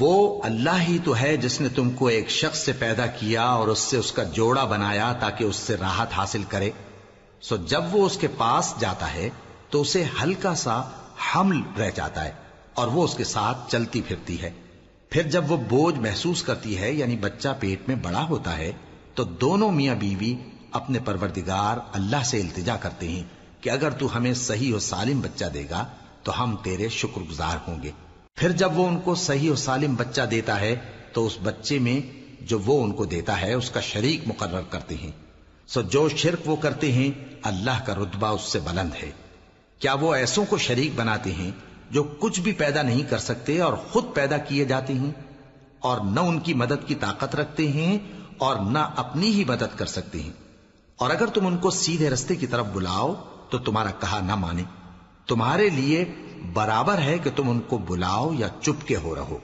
وہ اللہ ہی تو ہے جس نے تم کو ایک شخص سے پیدا کیا اور اس سے اس کا جوڑا بنایا تاکہ اس سے راحت حاصل کرے. سو جب وہ اس کے پاس جاتا ہے تو اسے ہلکا سا حمل رہ جاتا ہے اور وہ اس کے ساتھ چلتی پھرتی ہے. پھر جب وہ بوجھ محسوس کرتی ہے یعنی بچہ پیٹ میں بڑا ہوتا ہے تو دونوں میاں بیوی اپنے پروردگار اللہ سے التجا کرتے ہیں کہ اگر تو ہمیں صحیح و سالم بچہ دے گا تو ہم تیرے شکر گزار ہوں گے. پھر جب وہ ان کو صحیح و سالم بچہ دیتا ہے تو اس بچے میں جو وہ ان کو دیتا ہے اس کا شریک مقرر کرتے ہیں. سو جو شرک وہ کرتے ہیں اللہ کا رتبہ اس سے بلند ہے. کیا وہ ایسوں کو شریک بناتے ہیں جو کچھ بھی پیدا نہیں کر سکتے اور خود پیدا کیے جاتے ہیں اور نہ ان کی مدد کی طاقت رکھتے ہیں اور نہ اپنی ہی مدد کر سکتے ہیں. اور اگر تم ان کو سیدھے رستے کی طرف بلاؤ تو تمہارا کہا نہ مانے. تمہارے لیے برابر ہے کہ تم ان کو بلاؤ یا چپ کے ہو رہو.